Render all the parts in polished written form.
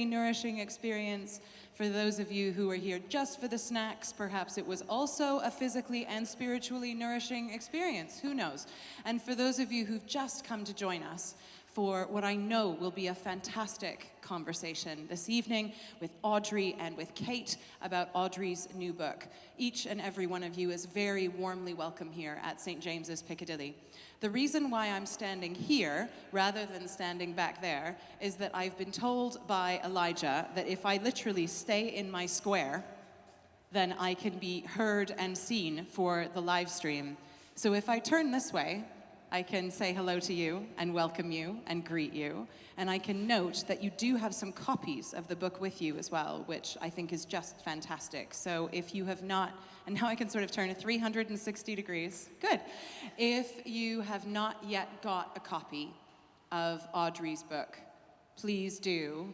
nourishing experience. For those of you who are here just for the snacks, perhaps it was also a physically and spiritually nourishing experience. Who knows? And for those of you who've just come to join us for what I know will be a fantastic conversation this evening with Audrey and with Kate about Audrey's new book. Each and every one of you is very warmly welcome here at St. James's Piccadilly. The reason why I'm standing here rather than standing back there is that I've been told by Elijah that if I literally stay in my square, then I can be heard and seen for the live stream. So if I turn this way, I can say hello to you and welcome you and greet you. And I can note that you do have some copies of the book with you as well, which I think is just fantastic. So if you have not, and now I can sort of turn it 360 degrees, good. If you have not yet got a copy of Audrey's book, please do.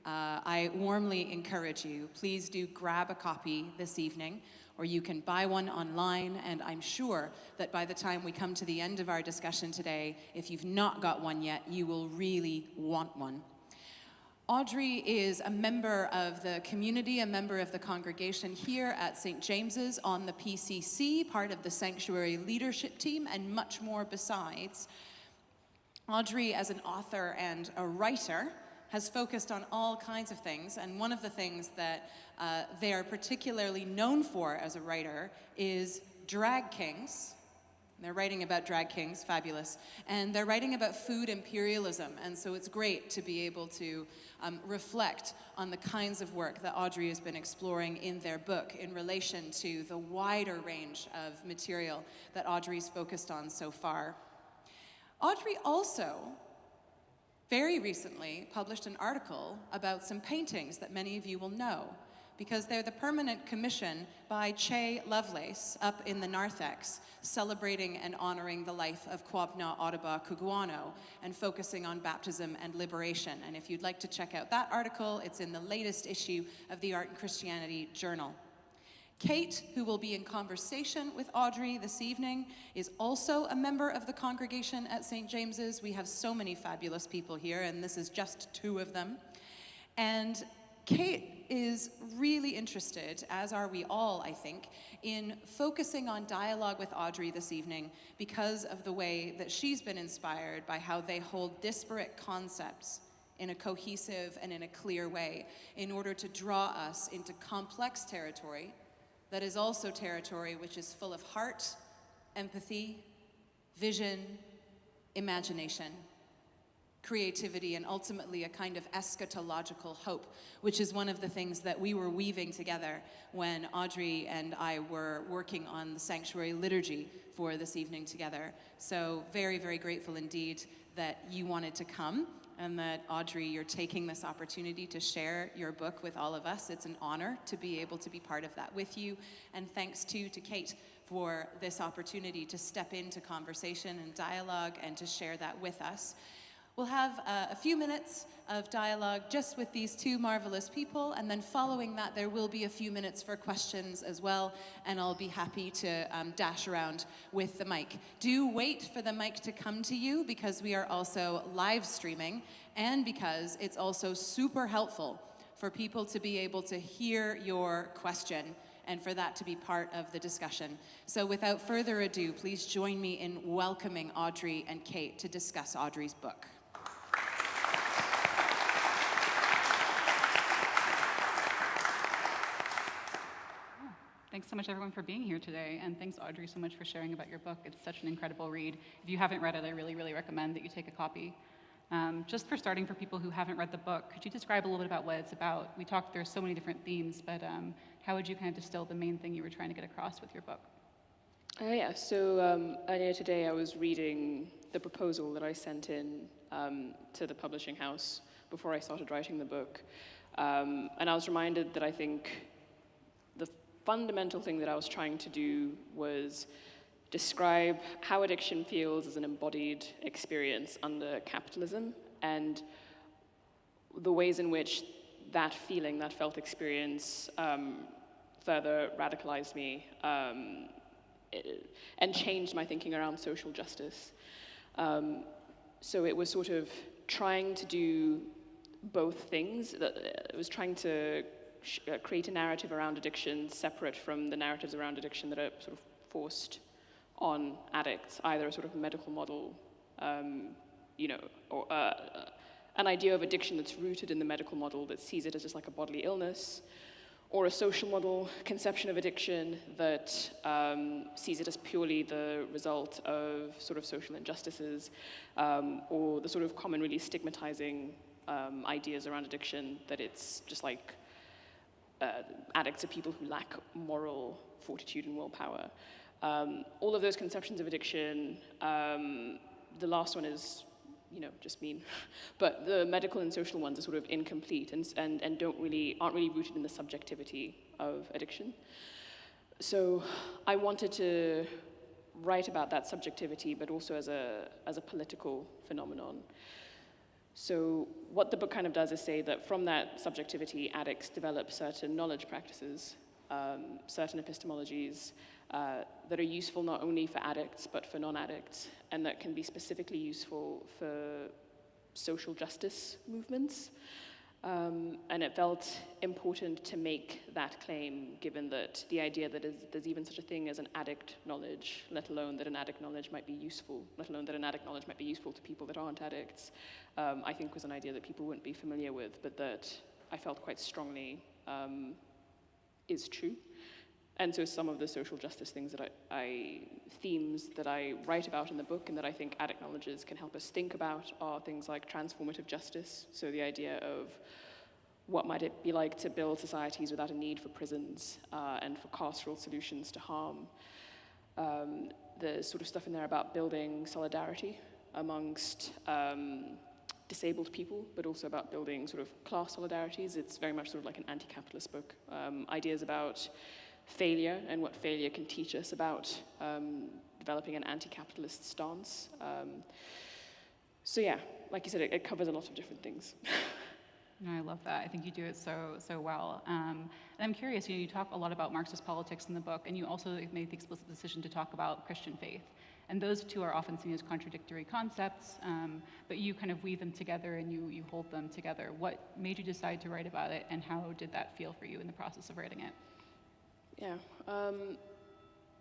I warmly encourage you, please do grab a copy this evening, or you can buy one online, and I'm sure that by the time we come to the end of our discussion today, if you've not got one yet, you will really want one. Audrey is a member of the community, a member of the congregation here at St. James's on the PCC, part of the Sanctuary leadership team, and much more besides. Audrey, as an author and a writer, has focused on all kinds of things, and one of the things that they are particularly known for as a writer is drag kings. They're writing about drag kings, fabulous, and they're writing about food imperialism, and so it's great to be able to reflect on the kinds of work that Audrey has been exploring in their book in relation to the wider range of material that Audrey's focused on so far. Audrey also very recently published an article about some paintings that many of you will know, because they're the permanent commission by Che Lovelace up in the narthex, celebrating and honoring the life of Kwabena Ottobah Cugoano and focusing on baptism and liberation. And if you'd like to check out that article, it's in the latest issue of the Art and Christianity Journal. Kate, who will be in conversation with Audrey this evening, is also a member of the congregation at St. James's. We have so many fabulous people here, and this is just two of them. And Kate is really interested, as are we all, I think, in focusing on dialogue with Audrey this evening because of the way that she's been inspired by how they hold disparate concepts in a cohesive and in a clear way in order to draw us into complex territory that is also territory which is full of heart, empathy, vision, imagination, creativity, and ultimately a kind of eschatological hope, which is one of the things that we were weaving together when Audrey and I were working on the sanctuary liturgy for this evening together. So very, very grateful indeed that you wanted to come, and that, Audrey, you're taking this opportunity to share your book with all of us. It's an honor to be able to be part of that with you. And thanks too to Kate for this opportunity to step into conversation and dialogue and to share that with us. We'll have a few minutes of dialogue just with these two marvelous people, and then following that there will be a few minutes for questions as well, and I'll be happy to dash around with the mic. Do wait for the mic to come to you, because we are also live streaming, and because it's also super helpful for people to be able to hear your question and for that to be part of the discussion. So without further ado, please join me in welcoming Audrey and Kate to discuss Audrey's book. Thanks so much, everyone, for being here today, and thanks, Audrey, so much for sharing about your book. It's such an incredible read. If you haven't read it, I really, really recommend that you take a copy. Just for starting, for people who haven't read the book, could you describe a little bit about what it's about? We talked, there's so many different themes, but how would you kind of distill the main thing you were trying to get across with your book? So earlier today I was reading the proposal that I sent in to the publishing house before I started writing the book. And I was reminded that I think the fundamental thing that I was trying to do was describe how addiction feels as an embodied experience under capitalism, and the ways in which that feeling, that felt experience, further radicalized me and changed my thinking around social justice. So it was sort of trying to do both things. That it was trying to create a narrative around addiction separate from the narratives around addiction that are sort of forced on addicts, either a sort of medical model, or an idea of addiction that's rooted in the medical model that sees it as just like a bodily illness, or a social model conception of addiction that sees it as purely the result of sort of social injustices, or the sort of common, really stigmatizing ideas around addiction that it's just like addicts are people who lack moral fortitude and willpower. All of those conceptions of addiction, the last one is, just mean, but the medical and social ones are sort of incomplete and aren't really rooted in the subjectivity of addiction. So I wanted to write about that subjectivity, but also as a political phenomenon. So what the book kind of does is say that from that subjectivity, addicts develop certain knowledge practices, certain epistemologies that are useful not only for addicts, but for non-addicts, and that can be specifically useful for social justice movements. And it felt important to make that claim, given that the idea that there's even such a thing as an addict knowledge, let alone that an addict knowledge might be useful, let alone that an addict knowledge might be useful to people that aren't addicts, I think was an idea that people wouldn't be familiar with, but that I felt quite strongly is true. And so some of the social justice things that themes that I write about in the book and that I think addict knowledges can help us think about are things like transformative justice. So the idea of what might it be like to build societies without a need for prisons and for carceral solutions to harm. There's sort of stuff in there about building solidarity amongst disabled people, but also about building sort of class solidarities. It's very much sort of like an anti-capitalist book. Ideas about failure and what failure can teach us about developing an anti-capitalist stance. So yeah, like you said, it covers a lot of different things. No, I love that. I think you do it so well. And I'm curious, you talk a lot about Marxist politics in the book, and you also made the explicit decision to talk about Christian faith. And those two are often seen as contradictory concepts, but you kind of weave them together and you hold them together. What made you decide to write about it, and how did that feel for you in the process of writing it? Yeah.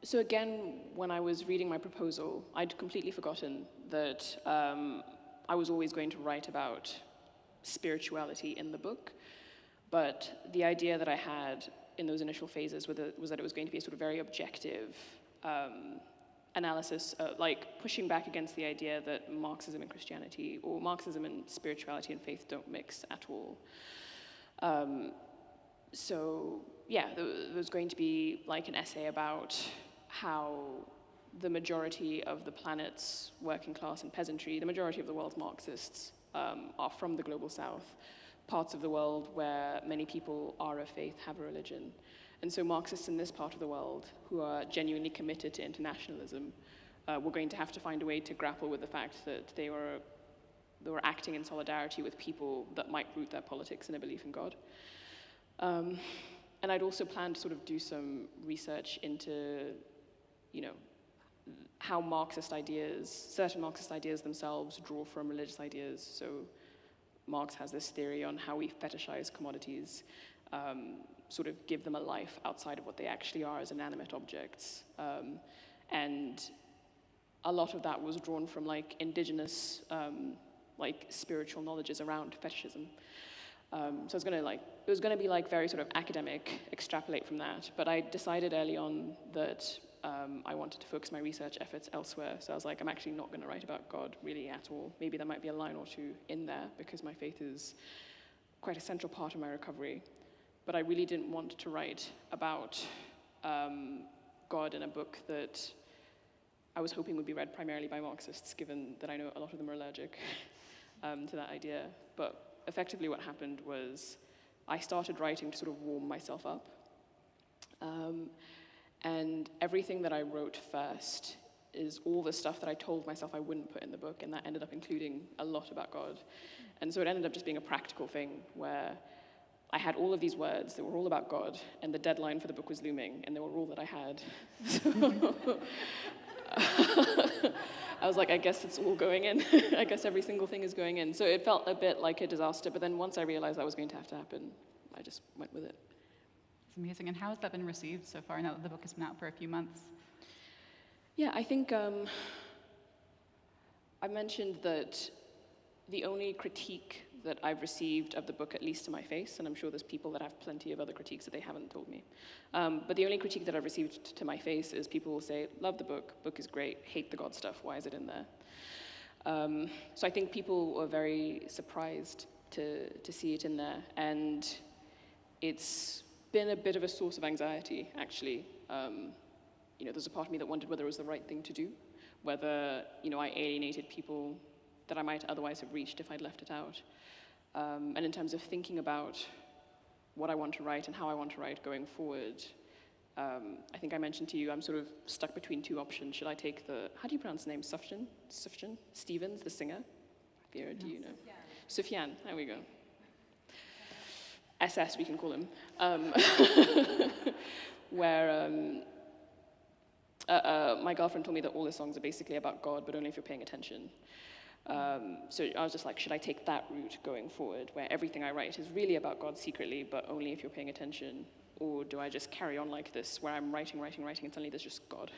So again, when I was reading my proposal, I'd completely forgotten that I was always going to write about spirituality in the book. But the idea that I had in those initial phases was that it was going to be a sort of very objective analysis, like pushing back against the idea that Marxism and Christianity, or Marxism and spirituality and faith don't mix at all. So yeah, there was going to be like an essay about how the majority of the planet's working class and peasantry, the majority of the world's Marxists are from the global south, parts of the world where many people are of faith, have a religion. And so Marxists in this part of the world who are genuinely committed to internationalism were going to have to find a way to grapple with the fact that they were acting in solidarity with people that might root their politics in a belief in God. And I'd also planned to sort of do some research into, how Marxist ideas, certain Marxist ideas themselves draw from religious ideas. So Marx has this theory on how we fetishize commodities, sort of give them a life outside of what they actually are as inanimate objects. And a lot of that was drawn from like indigenous, like spiritual knowledges around fetishism. So it was going to be like very sort of academic, extrapolate from that. But I decided early on that I wanted to focus my research efforts elsewhere. So I was like, I'm actually not going to write about God really at all. Maybe there might be a line or two in there because my faith is quite a central part of my recovery. But I really didn't want to write about God in a book that I was hoping would be read primarily by Marxists, given that I know a lot of them are allergic to that idea. But effectively what happened was I started writing to sort of warm myself up. And everything that I wrote first is all the stuff that I told myself I wouldn't put in the book, and that ended up including a lot about God. And so it ended up just being a practical thing where I had all of these words that were all about God, and the deadline for the book was looming, and they were all that I had. I was like, I guess it's all going in. I guess every single thing is going in. So it felt a bit like a disaster, but then once I realized that was going to have to happen, I just went with it. It's amazing. And how has that been received so far now that the book has been out for a few months? Yeah, I think I mentioned that the only critique that I've received of the book, at least to my face, and I'm sure there's people that have plenty of other critiques that they haven't told me, but the only critique that I've received to my face is people will say, love the book is great, hate the God stuff, why is it in there? So I think people were very surprised to see it in there, and it's been a bit of a source of anxiety, actually. There's a part of me that wondered whether it was the right thing to do, whether, I alienated people that I might otherwise have reached if I'd left it out. And in terms of thinking about what I want to write and how I want to write going forward, I think I mentioned to you, I'm sort of stuck between two options. Should I take how do you pronounce the name? Sufjan Stevens, the singer? Vera, do you know? Sufjan, there we go. SS, we can call him. Where my girlfriend told me that all the songs are basically about God, but only if you're paying attention. So I was just like, should I take that route going forward, where everything I write is really about God secretly, but only if you're paying attention? Or do I just carry on like this, where I'm writing, and suddenly there's just God?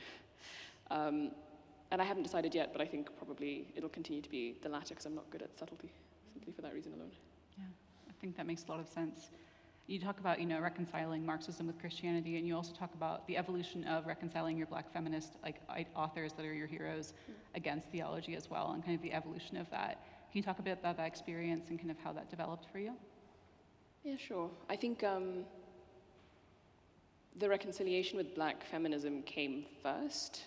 And I haven't decided yet, but I think probably it'll continue to be the latter, because I'm not good at subtlety, simply for that reason alone. Yeah, I think that makes a lot of sense. You talk about, reconciling Marxism with Christianity, and you also talk about the evolution of reconciling your Black feminist authors that are your heroes against theology as well, and kind of the evolution of that. Can you talk a bit about that experience and kind of how that developed for you? Yeah, sure. I think the reconciliation with Black feminism came first,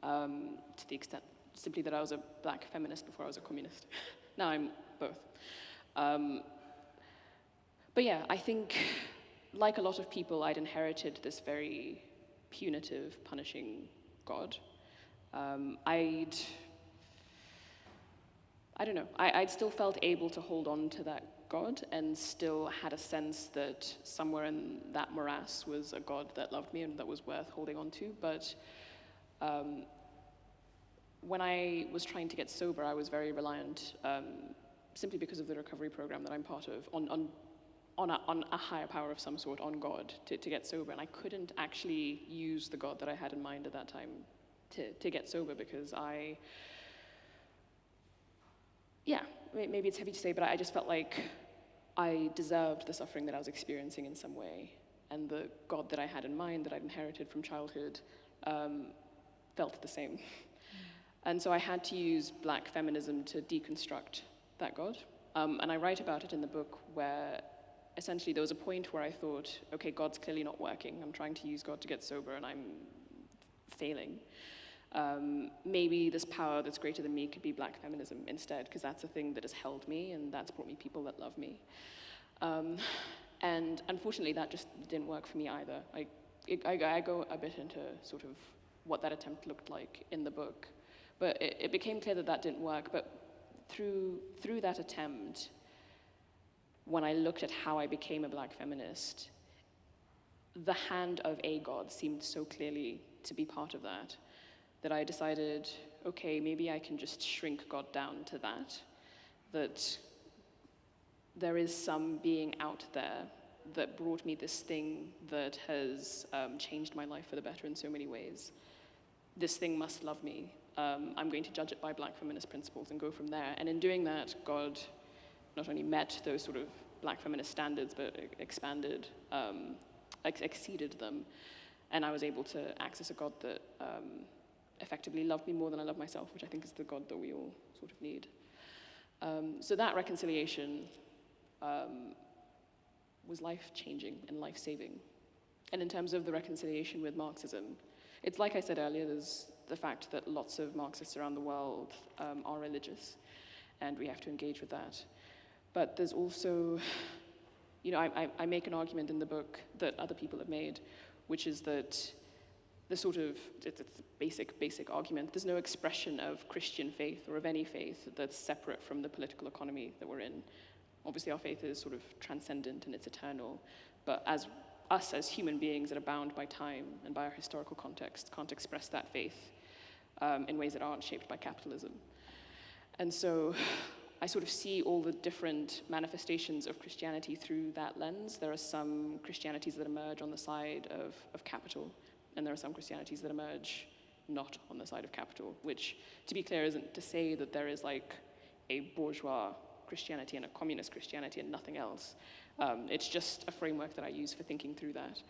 to the extent simply that I was a Black feminist before I was a communist. Now I'm both. But yeah, I think, like a lot of people, I'd inherited this very punitive, punishing God. I'd still felt able to hold on to that God, and still had a sense that somewhere in that morass was a God that loved me and that was worth holding on to. But when I was trying to get sober, I was very reliant, simply because of the recovery program that I'm part of, on a higher power of some sort, on God, to get sober. And I couldn't actually use the God that I had in mind at that time to get sober, because maybe it's heavy to say, but I just felt like I deserved the suffering that I was experiencing in some way. And the God that I had in mind, that I'd inherited from childhood, felt the same. And so I had to use Black feminism to deconstruct that God. And I write about it in the book, where essentially there was a point where I thought, okay, God's clearly not working. I'm trying to use God to get sober, and I'm failing. Maybe this power that's greater than me could be Black feminism instead, because that's the thing that has held me, and that's brought me people that love me. And unfortunately, that just didn't work for me either. I go a bit into sort of what that attempt looked like in the book, but it became clear that didn't work. But through that attempt, when I looked at how I became a Black feminist, the hand of a God seemed so clearly to be part of that I decided, okay, maybe I can just shrink God down to that there is some being out there that brought me this thing that has changed my life for the better in so many ways. This thing must love me. I'm going to judge it by Black feminist principles and go from there. And in doing that, God not only met those sort of Black feminist standards, but expanded, exceeded them. And I was able to access a God that effectively loved me more than I love myself, which I think is the God that we all sort of need. So that reconciliation was life-changing and life-saving. And in terms of the reconciliation with Marxism, it's like I said earlier, there's the fact that lots of Marxists around the world are religious, and we have to engage with that. But there's also, I make an argument in the book that other people have made, which is that it's a basic argument. There's no expression of Christian faith or of any faith that's separate from the political economy that we're in. Obviously, our faith is sort of transcendent and it's eternal, but as human beings that are bound by time and by our historical context can't express that faith in ways that aren't shaped by capitalism. And so I sort of see all the different manifestations of Christianity through that lens. There are some Christianities that emerge on the side of capital, and there are some Christianities that emerge not on the side of capital, which, to be clear, isn't to say that there is like a bourgeois Christianity and a communist Christianity and nothing else. It's just a framework that I use for thinking through that.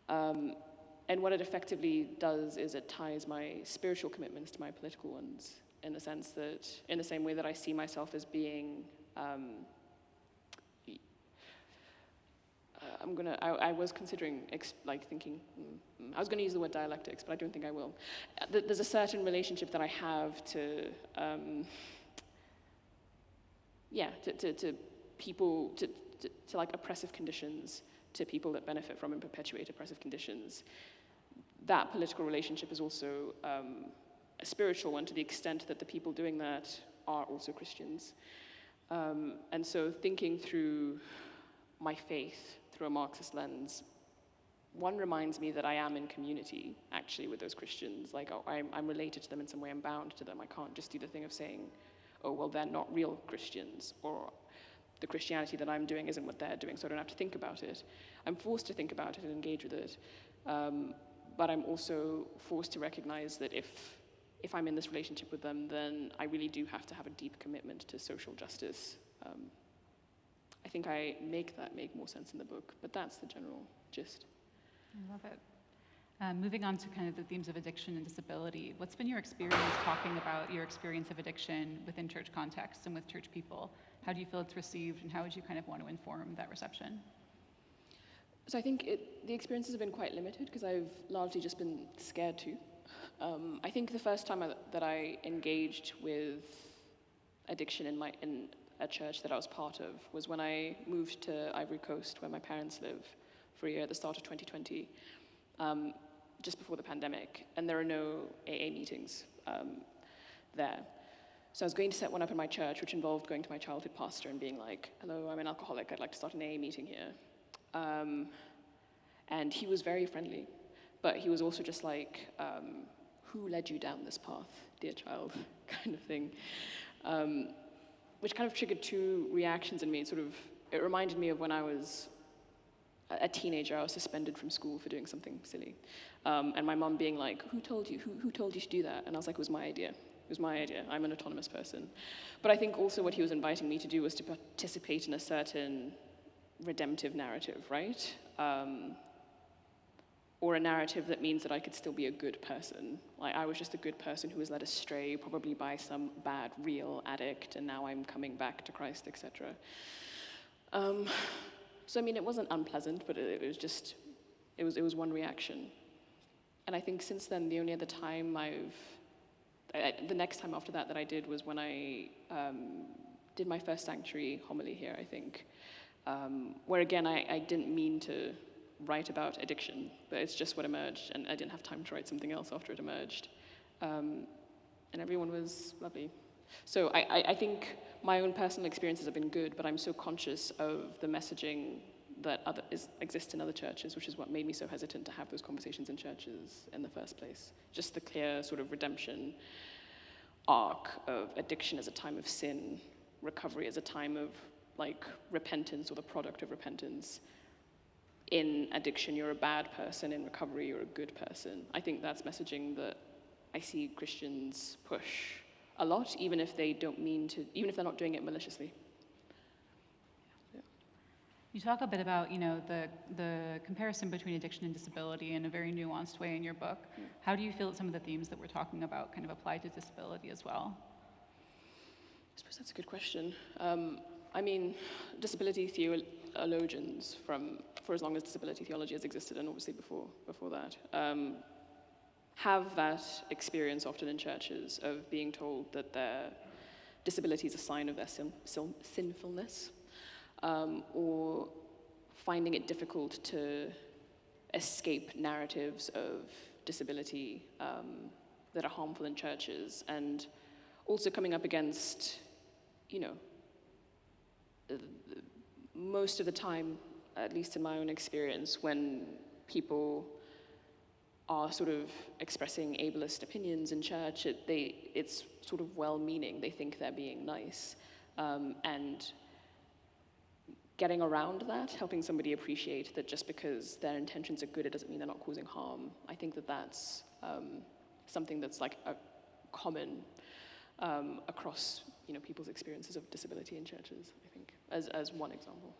And what it effectively does is it ties my spiritual commitments to my political ones, in the sense that, in the same way that I see myself as being, I was considering, thinking, I was gonna use the word dialectics, but I don't think I will. There's a certain relationship that I have to, to people, to like oppressive conditions, to people that benefit from and perpetuate oppressive conditions. That political relationship is also a spiritual one, to the extent that the people doing that are also Christians. And so thinking through my faith through a Marxist lens, one reminds me that I am in community, actually, with those Christians. Like, oh, I'm related to them in some way, I'm bound to them. I can't just do the thing of saying, oh, well, they're not real Christians, or the Christianity that I'm doing isn't what they're doing, so I don't have to think about it. I'm forced to think about it and engage with it. But I'm also forced to recognize that if I'm in this relationship with them, then I really do have to have a deep commitment to social justice. I think I make that make more sense in the book, but that's the general gist. I love it. Moving on to kind of the themes of addiction and disability, what's been your experience talking about your experience of addiction within church contexts and with church people? How do you feel it's received, and how would you kind of want to inform that reception? So I think the experiences have been quite limited, because I've largely just been scared too. I think the first time that I engaged with addiction in a church that I was part of was when I moved to Ivory Coast, where my parents live, for a year at the start of 2020, just before the pandemic, and there are no AA meetings there. So I was going to set one up in my church, which involved going to my childhood pastor and being like, hello, I'm an alcoholic, I'd like to start an AA meeting here. And he was very friendly, but he was also just like, who led you down this path, dear child, kind of thing. Which kind of triggered two reactions in me. It reminded me of when I was a teenager. I was suspended from school for doing something silly. And my mom being like, who told you to do that? And I was like, it was my idea. It was my idea. I'm an autonomous person. But I think also what he was inviting me to do was to participate in a certain redemptive narrative, right? Or a narrative that means that I could still be a good person. Like, I was just a good person who was led astray, probably by some bad, real addict, and now I'm coming back to Christ, etc. So I mean, it wasn't unpleasant, but it was one reaction. And I think since then, the only other time the next time after that I did was when I did my first sanctuary homily here, I think, where again, I didn't mean to write about addiction, but it's just what emerged, and I didn't have time to write something else after it emerged. And everyone was lovely. So I think my own personal experiences have been good, but I'm so conscious of the messaging that exists in other churches, which is what made me so hesitant to have those conversations in churches in the first place. Just the clear sort of redemption arc of addiction as a time of sin, recovery as a time of like repentance or the product of repentance. In addiction, you're a bad person. In recovery, you're a good person. I think that's messaging that I see Christians push a lot, even if they don't mean to, even if they're not doing it maliciously. Yeah. You talk a bit about, the comparison between addiction and disability in a very nuanced way in your book. Yeah. How do you feel that some of the themes that we're talking about kind of apply to disability as well? I suppose that's a good question. I mean, disability theologians for as long as disability theology has existed, and obviously before that, have that experience often in churches of being told that their disability is a sign of their sinfulness, or finding it difficult to escape narratives of disability that are harmful in churches, and also coming up against, most of the time, at least in my own experience, when people are sort of expressing ableist opinions in church, it's sort of well-meaning. They think they're being nice. And getting around that, helping somebody appreciate that just because their intentions are good, it doesn't mean they're not causing harm. I think that that's something that's like a common across people's experiences of disability in churches, I think, as one example.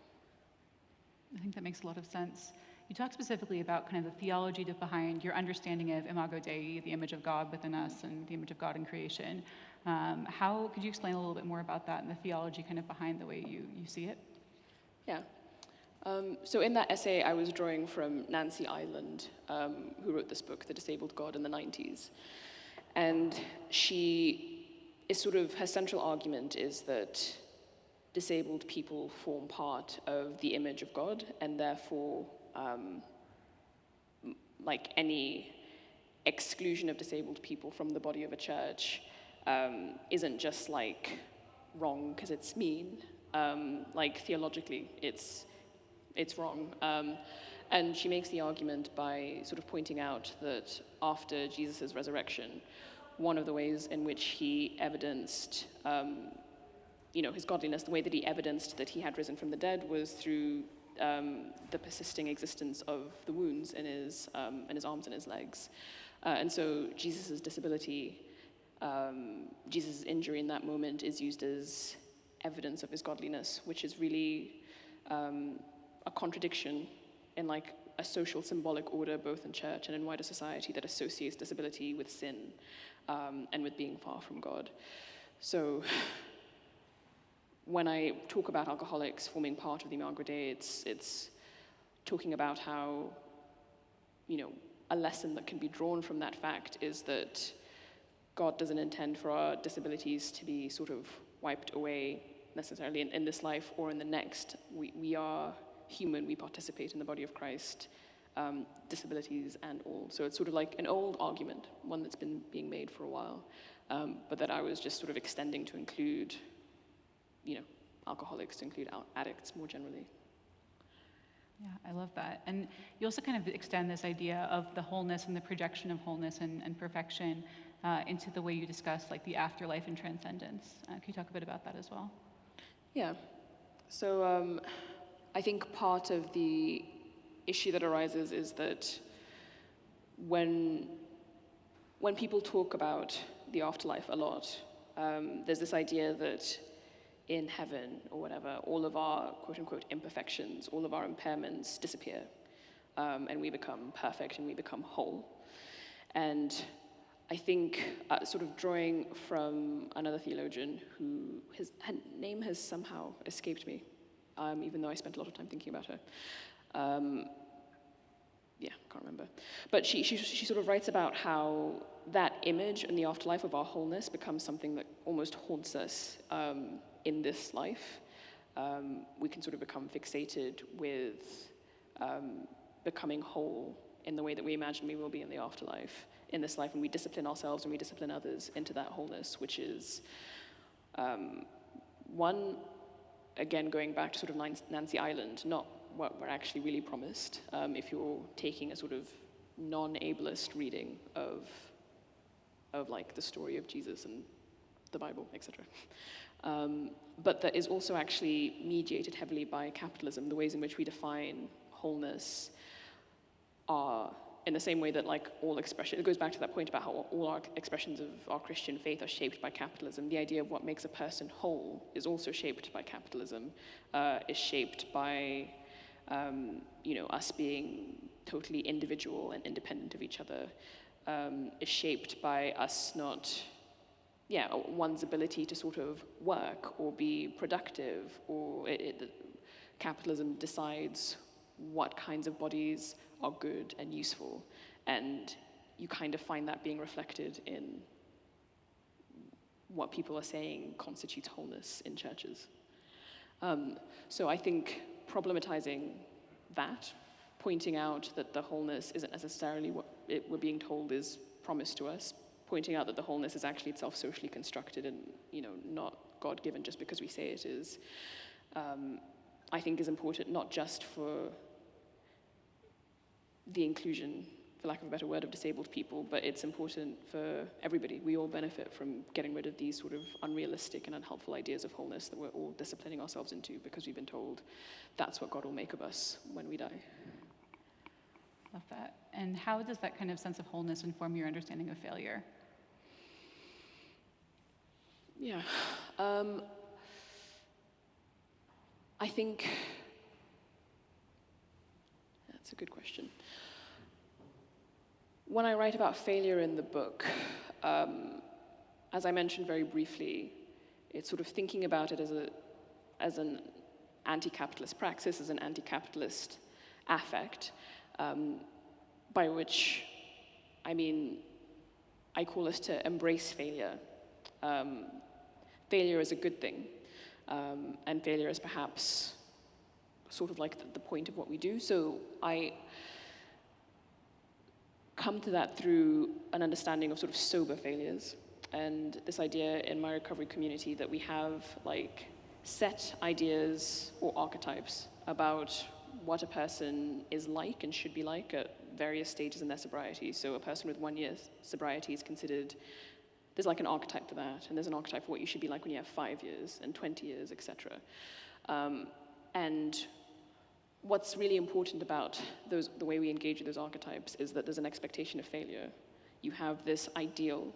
I think that makes a lot of sense. You talk specifically about kind of the theology behind your understanding of Imago Dei, the image of God within us and the image of God in creation. How could you explain a little bit more about that and the theology kind of behind the way you see it? Yeah. So in that essay, I was drawing from Nancy Ireland, who wrote this book, The Disabled God, in the 90s. And her central argument is that disabled people form part of the image of God, and therefore, like any exclusion of disabled people from the body of a church isn't just like wrong because it's mean. Like theologically, it's wrong. And she makes the argument by sort of pointing out that after Jesus' resurrection, one of the ways in which he evidenced his godliness, the way that he evidenced that he had risen from the dead was through the persisting existence of the wounds in his arms and his legs. And so Jesus' disability, Jesus' injury in that moment is used as evidence of his godliness, which is really a contradiction in like a social symbolic order, both in church and in wider society, that associates disability with sin and with being far from God. So when I talk about alcoholics forming part of the Imago Dei, it's talking about how, a lesson that can be drawn from that fact is that God doesn't intend for our disabilities to be sort of wiped away necessarily in this life or in the next. We are human, we participate in the body of Christ, disabilities and all. So it's sort of like an old argument, one that's been being made for a while, but that I was just sort of extending to include alcoholics, to include addicts more generally. Yeah, I love that. And you also kind of extend this idea of the wholeness and the projection of wholeness and perfection into the way you discuss like the afterlife and transcendence. Can you talk a bit about that as well? Yeah. So I think part of the issue that arises is that when people talk about the afterlife a lot, there's this idea that in heaven or whatever, all of our quote-unquote imperfections, all of our impairments disappear, and we become perfect and we become whole. And I think, sort of drawing from another theologian her name has somehow escaped me, even though I spent a lot of time thinking about her. Can't remember. But she sort of writes about how that image in the afterlife of our wholeness becomes something that almost haunts us in this life. We can sort of become fixated with becoming whole in the way that we imagine we will be in the afterlife, in this life, and we discipline ourselves and we discipline others into that wholeness, which is one, again, going back to sort of Nancy Ireland, not what we're actually really promised, if you're taking a sort of non-ableist reading of like the story of Jesus and the Bible, etc. But that is also actually mediated heavily by capitalism. The ways in which we define wholeness are in the same way that like all expression, it goes back to that point about how all our expressions of our Christian faith are shaped by capitalism. The idea of what makes a person whole is also shaped by capitalism, is shaped by us being totally individual and independent of each other, is shaped by us not, one's ability to sort of work or be productive, or capitalism decides what kinds of bodies are good and useful, and you kind of find that being reflected in what people are saying constitutes wholeness in churches. So I think problematizing that, pointing out that the wholeness isn't necessarily what we're being told is promised to us, pointing out that the wholeness is actually itself socially constructed and not God-given just because we say it is, I think is important not just for the inclusion for lack of a better word, of disabled people, but it's important for everybody. We all benefit from getting rid of these sort of unrealistic and unhelpful ideas of wholeness that we're all disciplining ourselves into because we've been told that's what God will make of us when we die. Love that. And how does that kind of sense of wholeness inform your understanding of failure? Yeah. I think that's a good question. When I write about failure in the book, as I mentioned very briefly, it's sort of thinking about it as an anti-capitalist praxis, as an anti-capitalist affect, by which I mean I call us to embrace failure. Failure is a good thing, and failure is perhaps sort of like the point of what we do. So I come to that through an understanding of sort of sober failures, and this idea in my recovery community that we have like set ideas or archetypes about what a person is like and should be like at various stages in their sobriety. So a person with 1 year sobriety is considered, there's like an archetype for that, and there's an archetype for what you should be like when you have 5 years and 20 years, etc. And what's really important about the way we engage with those archetypes is that there's an expectation of failure. You have this ideal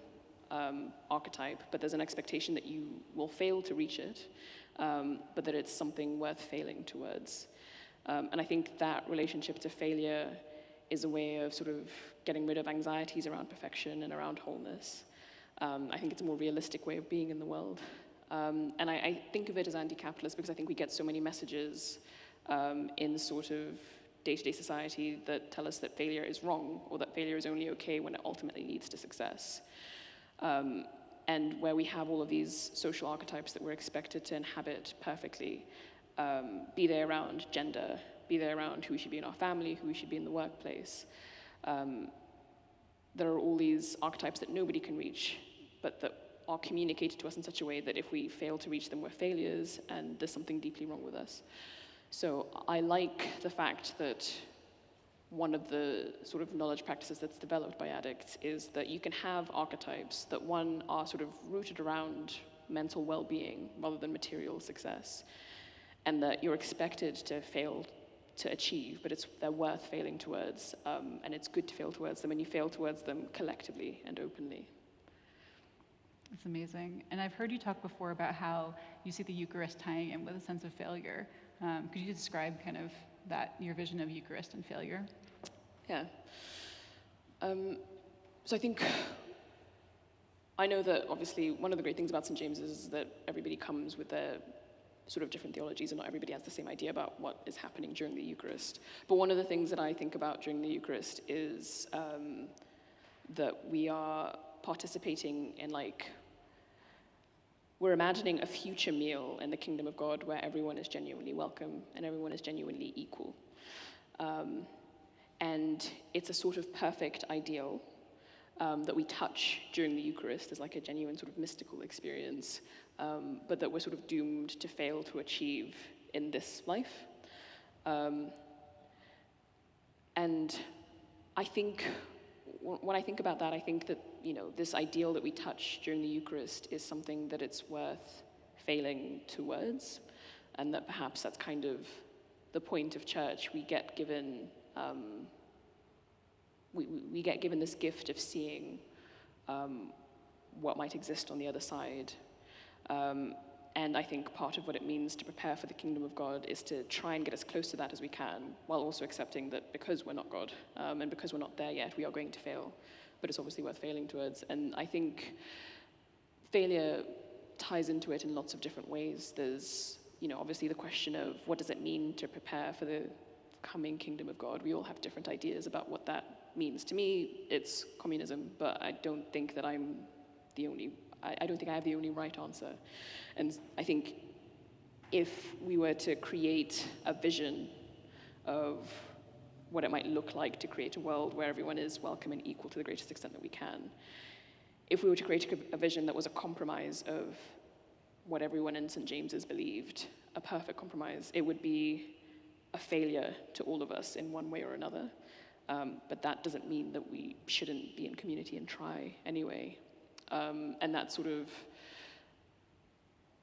archetype, but there's an expectation that you will fail to reach it, but that it's something worth failing towards. And I think that relationship to failure is a way of sort of getting rid of anxieties around perfection and around wholeness. I think it's a more realistic way of being in the world. And I think of it as anti-capitalist because I think we get so many messages in sort of day-to-day society that tell us that failure is wrong or that failure is only okay when it ultimately leads to success. And where we have all of these social archetypes that we're expected to inhabit perfectly, be they around gender, be they around who we should be in our family, who we should be in the workplace. There are all these archetypes that nobody can reach, but that are communicated to us in such a way that if we fail to reach them, we're failures, and there's something deeply wrong with us. So I like the fact that one of the sort of knowledge practices that's developed by addicts is that you can have archetypes that, one, are sort of rooted around mental well-being rather than material success, and that you're expected to fail to achieve, but they're worth failing towards, and it's good to fail towards them, and you fail towards them collectively and openly. That's amazing. And I've heard you talk before about how you see the Eucharist tying in with a sense of failure. Could you describe kind of your vision of Eucharist and failure? Yeah. So I think, I know that obviously one of the great things about St. James's is that everybody comes with their sort of different theologies, and not everybody has the same idea about what is happening during the Eucharist. But one of the things that I think about during the Eucharist is that we are participating in we're imagining a future meal in the kingdom of God where everyone is genuinely welcome and everyone is genuinely equal. And it's a sort of perfect ideal that we touch during the Eucharist as like a genuine sort of mystical experience, but that we're sort of doomed to fail to achieve in this life. And I think, when I think about that, I think that, this ideal that we touch during the Eucharist is something that it's worth failing towards, and that perhaps that's kind of the point of church. We get given we get given this gift of seeing what might exist on the other side. And I think part of what it means to prepare for the kingdom of God is to try and get as close to that as we can, while also accepting that because we're not God, and because we're not there yet, we are going to fail. But it's obviously worth failing towards. And I think failure ties into it in lots of different ways. There's, obviously the question of what does it mean to prepare for the coming kingdom of God? We all have different ideas about what that means. To me, it's communism, but I don't think that I'm the only, I don't think I have the only right answer. And I think if we were to create a vision of what it might look like to create a world where everyone is welcome and equal to the greatest extent that we can, if we were to create a vision that was a compromise of what everyone in St. James's believed, a perfect compromise, it would be a failure to all of us in one way or another. But that doesn't mean that we shouldn't be in community and try anyway. And that's sort of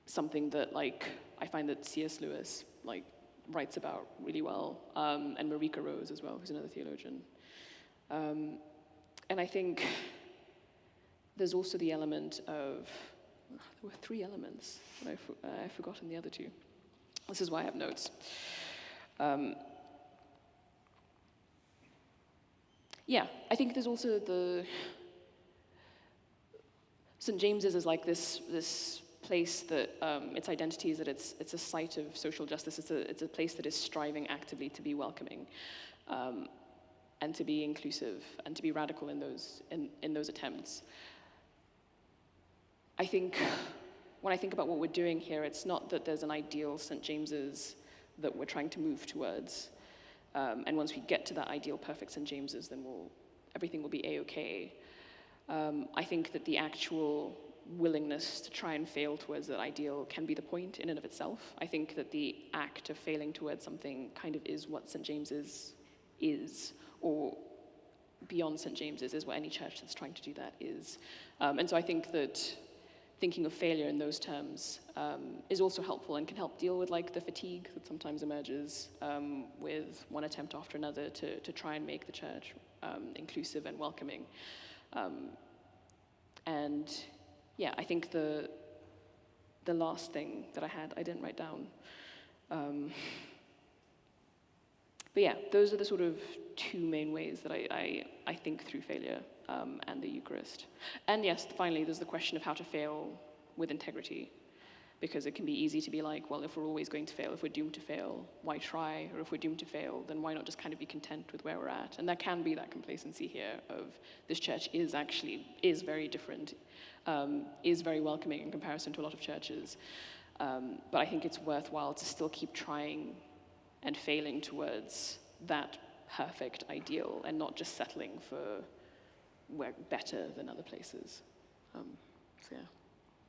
something that, like, I find that C.S. Lewis, like, writes about really well, and Marika Rose as well, who's another theologian. And I think there's also the element of, there were 3 elements, but I've forgotten the other 2. This is why I have notes. Yeah, I think there's also St. James's is like this place that its identity is that it's a site of social justice. It's a place that is striving actively to be welcoming, and to be inclusive and to be radical in those attempts. I think when I think about what we're doing here, it's not that there's an ideal St. James's that we're trying to move towards. And once we get to that ideal perfect St. James's, then everything will be A-okay. I think that the actual willingness to try and fail towards that ideal can be the point in and of itself. I think that the act of failing towards something kind of is what St. James's is, or beyond St. James's is what any church that's trying to do that is. And so I think that thinking of failure in those terms is also helpful and can help deal with, like, the fatigue that sometimes emerges with one attempt after another to try and make the church inclusive and welcoming. And yeah, I think the last thing that I didn't write down. But yeah, those are the sort of 2 main ways that I think through failure and the Eucharist. And yes, finally, there's the question of how to fail with integrity, because it can be easy to be like, well, if we're always going to fail, if we're doomed to fail, why try? Or if we're doomed to fail, then why not just kind of be content with where we're at? And there can be that complacency here of this church is very different, is very welcoming in comparison to a lot of churches. But I think it's worthwhile to still keep trying and failing towards that perfect ideal and not just settling for we're better than other places. So yeah.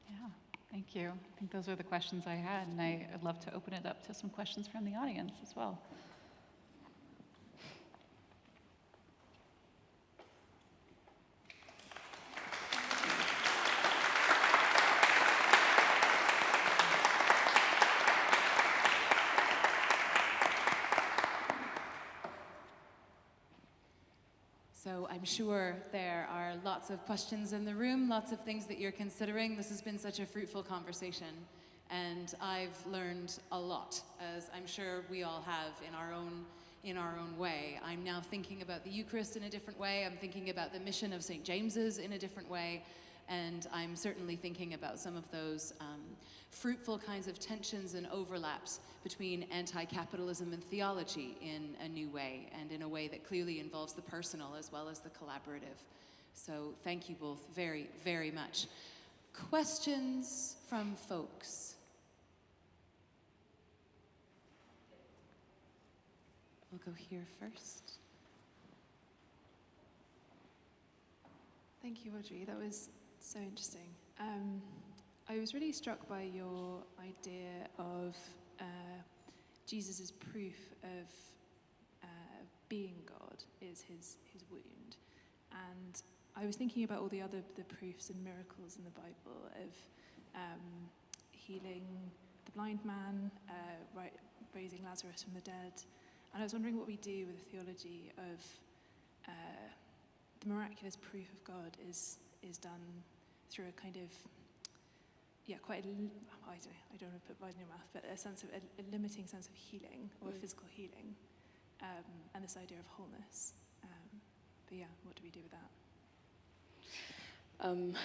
Yeah, thank you. I think those are the questions I had, and I'd love to open it up to some questions from the audience as well. So I'm sure there are lots of questions in the room, lots of things that you're considering. This has been such a fruitful conversation, and I've learned a lot, as I'm sure we all have in our own way. I'm now thinking about the Eucharist in a different way. I'm thinking about the mission of St. James's in a different way, and I'm certainly thinking about some of those fruitful kinds of tensions and overlaps between anti-capitalism and theology in a new way, and in a way that clearly involves the personal as well as the collaborative. So thank you both very, very much. Questions from folks? We'll go here first. Thank you, Audrey. That was so interesting. I was really struck by your idea of Jesus' proof of being God is his wound. And I was thinking about all the proofs and miracles in the Bible of healing the blind man, raising Lazarus from the dead. And I was wondering what we do with the theology of the miraculous proof of God is done through a kind of, quite I don't want to put words in your mouth, but a sense of a limiting sense of healing, or physical healing, and this idea of wholeness. But yeah, what do we do with that?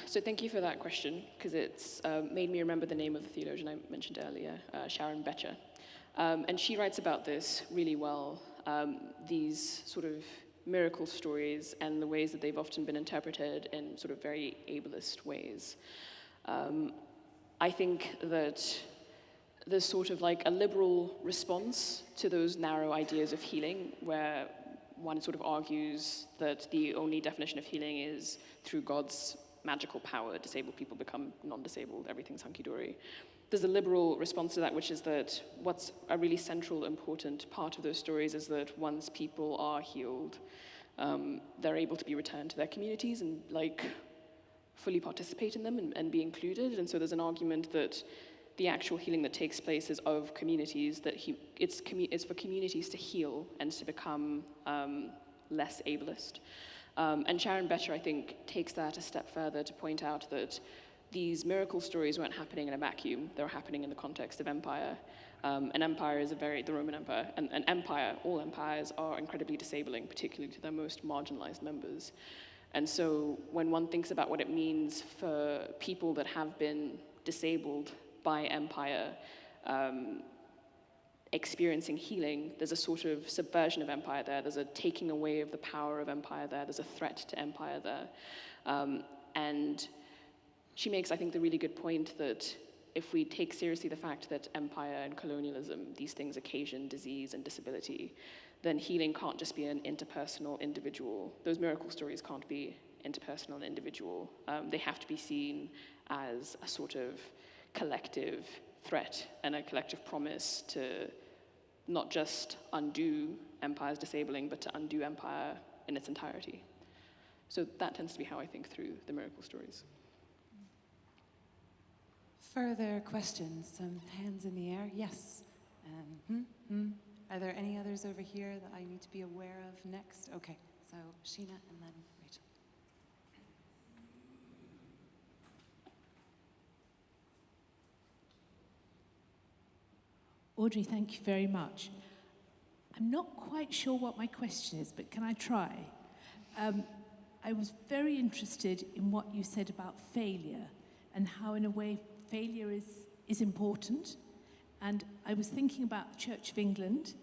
So thank you for that question, because it's made me remember the name of the theologian I mentioned earlier, Sharon Becher. And she writes about this really well, these sort of miracle stories and the ways that they've often been interpreted in sort of very ableist ways. I think that there's sort of like a liberal response to those narrow ideas of healing, where one sort of argues that the only definition of healing is through God's magical power. Disabled people become non-disabled, everything's hunky-dory. There's a liberal response to that, which is that what's a really central, important part of those stories is that once people are healed, they're able to be returned to their communities and like fully participate in them and be included. And so there's an argument that the actual healing that takes place is of communities, that it's for communities to heal and to become less ableist. And Sharon Becher, I think, takes that a step further to point out that these miracle stories weren't happening in a vacuum. They were happening in the context of empire. An empire is the Roman Empire, and an empire, all empires are incredibly disabling, particularly to their most marginalized members. And so when one thinks about what it means for people that have been disabled by empire, experiencing healing, there's a sort of subversion of empire there. There's a taking away of the power of empire there. There's a threat to empire there. And she makes, I think, the really good point that if we take seriously the fact that empire and colonialism, these things occasion disease and disability, then healing can't just be an interpersonal, individual. Those miracle stories can't be interpersonal and individual. They have to be seen as a sort of collective threat and a collective promise to not just undo empire's disabling, but to undo empire in its entirety. So that tends to be how I think through the miracle stories. Further questions? Some hands in the air? Yes. Are there any others over here that I need to be aware of next? Okay, so Sheena and then Rachel. Audrey, thank you very much. I'm not quite sure what my question is, but can I try? I was very interested in what you said about failure and how, in a way, failure is important. And I was thinking about the Church of England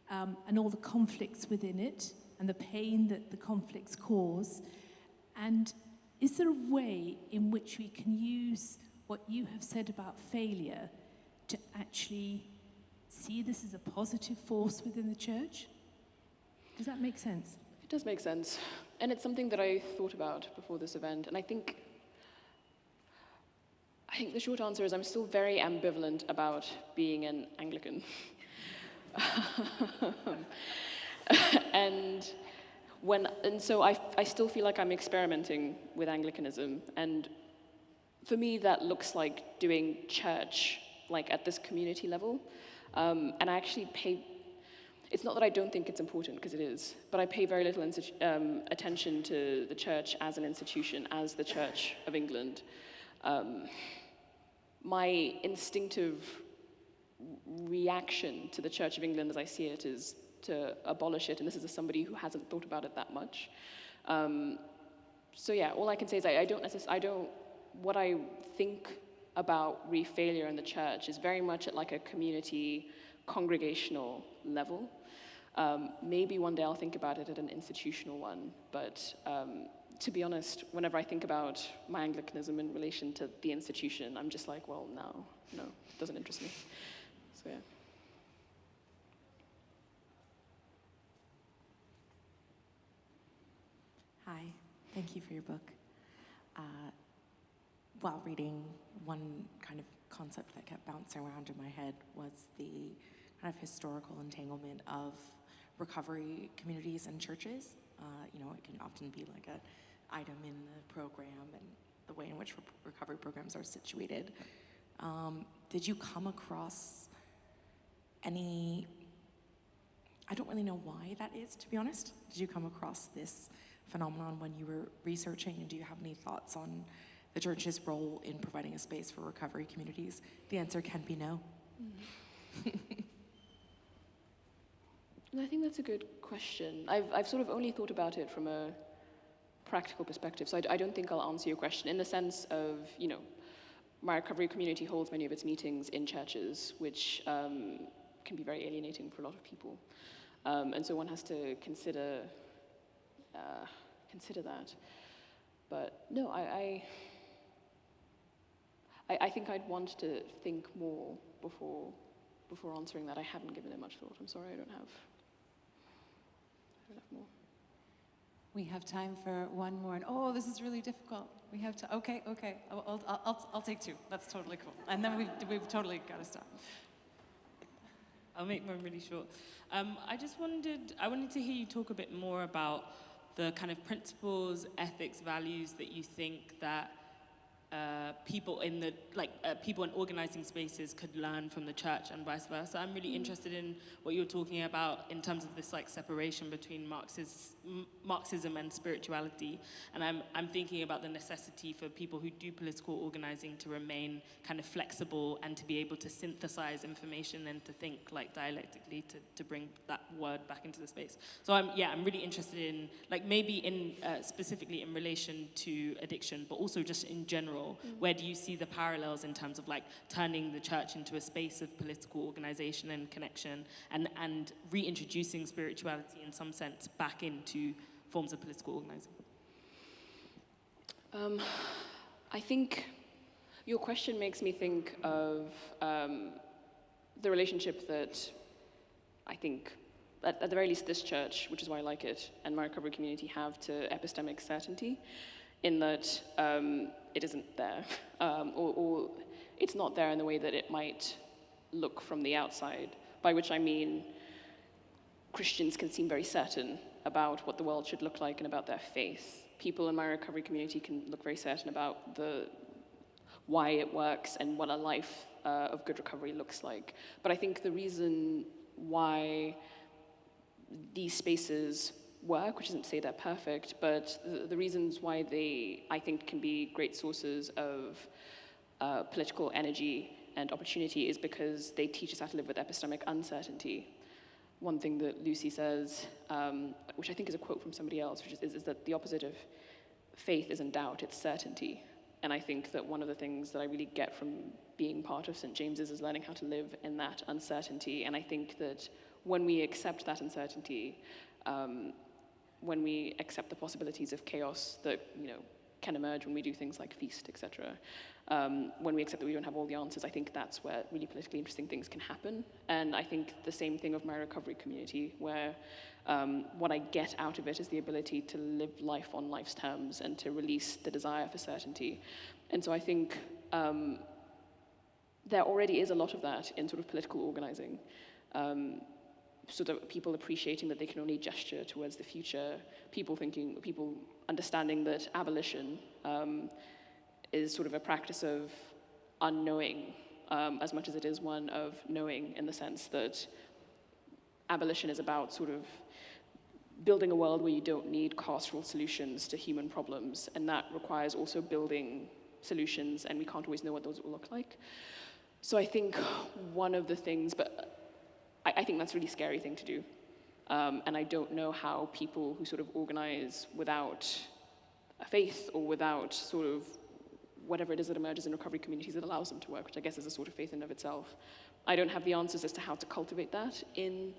and all the conflicts within it and the pain that the conflicts cause. And is there a way in which we can use what you have said about failure to actually see this as a positive force within the church? Does that make sense? It does make sense. And it's something that I thought about before this event. And I think the short answer is I'm still very ambivalent about being an Anglican. and so I still feel like I'm experimenting with Anglicanism. And for me, that looks like doing church, like at this community level. And I actually it's not that I don't think it's important, because it is, but I pay very little attention to the church as an institution, as the Church of England. My instinctive reaction to the Church of England as I see it is to abolish it, and this is as somebody who hasn't thought about it that much. So yeah, all I can say is what I think about re-failure in the church is very much at like a community, congregational level. Maybe one day I'll think about it at an institutional one, but to be honest, whenever I think about my Anglicanism in relation to the institution, I'm just like, well, no, it doesn't interest me. So yeah. Hi, thank you for your book. While reading, one kind of concept that kept bouncing around in my head was the kind of historical entanglement of recovery communities and churches. It can often be like an item in the program and the way in which recovery programs are situated. Did you come across any, I don't really know why that is, to be honest. Did you come across this phenomenon when you were researching, and do you have any thoughts on the church's role in providing a space for recovery communities? The answer can be no. I think that's a good question. I've sort of only thought about it from a practical perspective, so I don't think I'll answer your question in the sense of, my recovery community holds many of its meetings in churches, which can be very alienating for a lot of people. And so one has to consider that. But no, I think I'd want to think more before answering that. I haven't given it much thought. I'm sorry, I don't have more. We have time for one more. And oh, this is really difficult. We have to. Okay. I'll take two. That's totally cool. And then we've totally got to stop. I'll make mine really short. I wanted to hear you talk a bit more about the kind of principles, ethics, values that you think that people in people in organizing spaces could learn from the church and vice versa. I'm really interested in what you're talking about in terms of this like separation between Marxism and spirituality. And I'm thinking about the necessity for people who do political organizing to remain kind of flexible and to be able to synthesize information and to think like dialectically to bring that word back into the space. So I'm really interested in like maybe in specifically in relation to addiction, but also just in general. Where do you see the parallels in terms of like turning the church into a space of political organization and connection and reintroducing spirituality in some sense back into forms of political organizing? I think your question makes me think of the relationship that I think, at the very least this church, which is why I like it, and my recovery community have to epistemic certainty, in that it isn't there, or it's not there in the way that it might look from the outside, by which I mean Christians can seem very certain about what the world should look like and about their faith. People in my recovery community can look very certain about why it works and what a life of good recovery looks like. But I think the reason why these spaces work, which isn't to say they're perfect, but the reasons why they, I think, can be great sources of political energy and opportunity is because they teach us how to live with epistemic uncertainty. One thing that Lucy says, which I think is a quote from somebody else, which is that the opposite of faith isn't doubt, it's certainty. And I think that one of the things that I really get from being part of St. James's is learning how to live in that uncertainty. And I think that when we accept that uncertainty, when we accept the possibilities of chaos that can emerge when we do things like feast, etc. When we accept that we don't have all the answers, I think that's where really politically interesting things can happen. And I think the same thing of my recovery community, where what I get out of it is the ability to live life on life's terms and to release the desire for certainty. And so I think there already is a lot of that in sort of political organizing. Sort of people appreciating that they can only gesture towards the future, people understanding that abolition is sort of a practice of unknowing as much as it is one of knowing, in the sense that abolition is about sort of building a world where you don't need carceral solutions to human problems, and that requires also building solutions, and we can't always know what those will look like. So I think one of the things, but I think that's a really scary thing to do. And I don't know how people who sort of organize without a faith or without sort of whatever it is that emerges in recovery communities that allows them to work, which I guess is a sort of faith in and of itself. I don't have the answers as to how to cultivate that in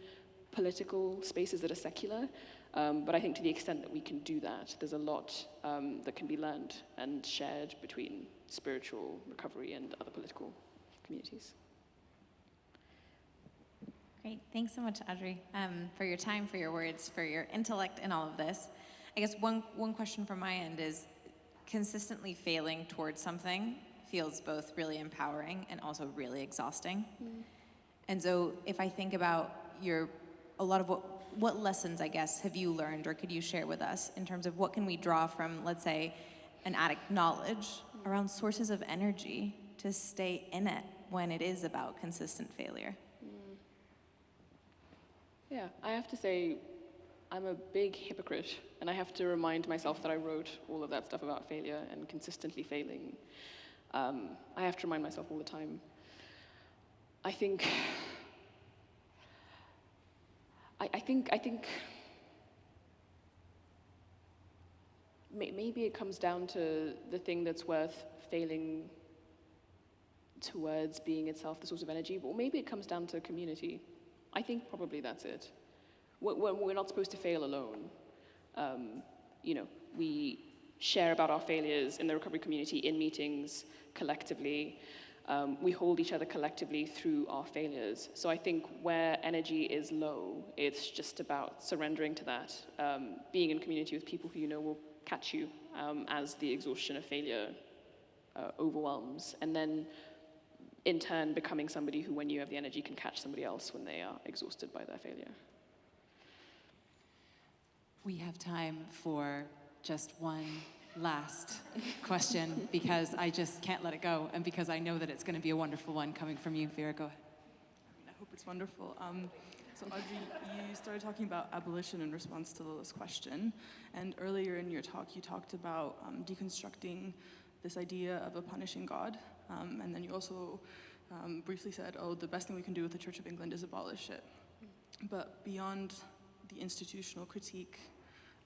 political spaces that are secular, but I think to the extent that we can do that, there's a lot that can be learned and shared between spiritual recovery and other political communities. Great. Thanks so much, Audrey, for your time, for your words, for your intellect in all of this. I guess one question from my end is, consistently failing towards something feels both really empowering and also really exhausting. And so if I think about a lot of what lessons, I guess, have you learned or could you share with us in terms of what can we draw from, let's say, an addict knowledge around sources of energy to stay in it when it is about consistent failure? Yeah, I have to say, I'm a big hypocrite, and I have to remind myself that I wrote all of that stuff about failure and consistently failing. I have to remind myself all the time. I think maybe it comes down to the thing that's worth failing towards being itself the source of energy, or maybe it comes down to community. I think probably that's it. We're not supposed to fail alone. We share about our failures in the recovery community, in meetings, collectively. We hold each other collectively through our failures. So I think where energy is low, it's just about surrendering to that, being in community with people who you know will catch you as the exhaustion of failure overwhelms, and then in turn becoming somebody who, when you have the energy, can catch somebody else when they are exhausted by their failure. We have time for just one last question because I just can't let it go and because I know that it's going to be a wonderful one coming from you. Vera, go ahead. I hope it's wonderful. So Audrey, you started talking about abolition in response to Lila's question, and earlier in your talk you talked about deconstructing this idea of a punishing God, and then you also briefly said, oh, the best thing we can do with the Church of England is abolish it. But beyond the institutional critique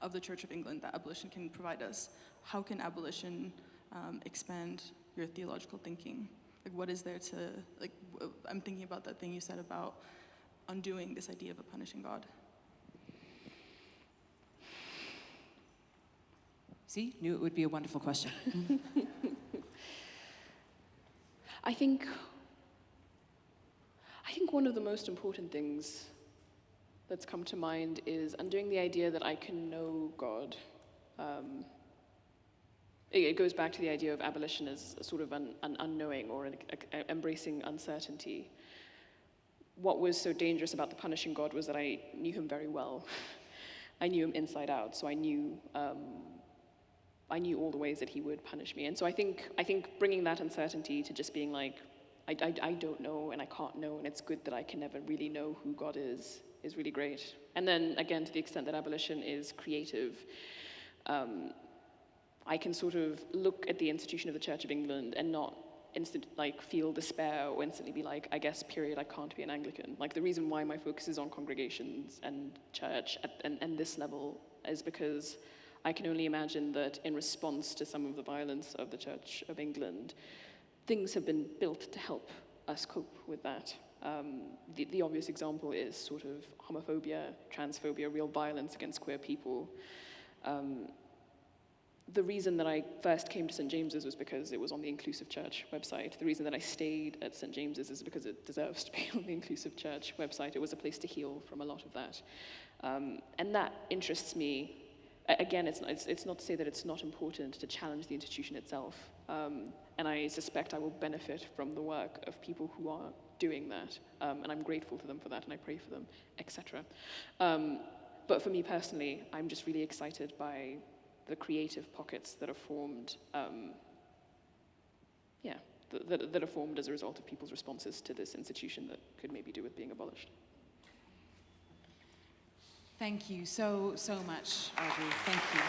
of the Church of England that abolition can provide us, how can abolition expand your theological thinking? Like, what is there to, like, I'm thinking about that thing you said about undoing this idea of a punishing God. See, knew it would be a wonderful question. I think one of the most important things that's come to mind is undoing the idea that I can know God. It goes back to the idea of abolition as a sort of an unknowing or embracing uncertainty. What was so dangerous about the punishing God was that I knew him very well. I knew him inside out, so I knew all the ways that he would punish me. And so I think bringing that uncertainty to just being like, I don't know and I can't know, and it's good that I can never really know who God is really great. And then again, to the extent that abolition is creative, I can sort of look at the institution of the Church of England and not feel despair or instantly be like, I guess, period, I can't be an Anglican. Like, the reason why my focus is on congregations and church and this level is because I can only imagine that in response to some of the violence of the Church of England, things have been built to help us cope with that. The obvious example is sort of homophobia, transphobia, real violence against queer people. The reason that I first came to St. James's was because it was on the Inclusive Church website. The reason that I stayed at St. James's is because it deserves to be on the Inclusive Church website. It was a place to heal from a lot of that. And that interests me. Again, it's not to say that it's not important to challenge the institution itself. And I suspect I will benefit from the work of people who are doing that. And I'm grateful to them for that, and I pray for them, etc. But for me personally, I'm just really excited by the creative pockets that are formed, that are formed as a result of people's responses to this institution that could maybe do with being abolished. Thank you so much, Audrey. Thank you.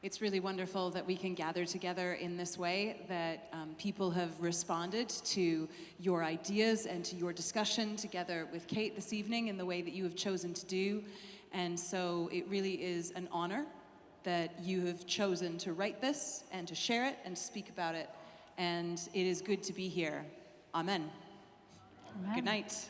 It's really wonderful that we can gather together in this way, that people have responded to your ideas and to your discussion together with Kate this evening in the way that you have chosen to do. And so it really is an honor that you have chosen to write this and to share it and to speak about it. And it is good to be here. Amen. Amen. Good night.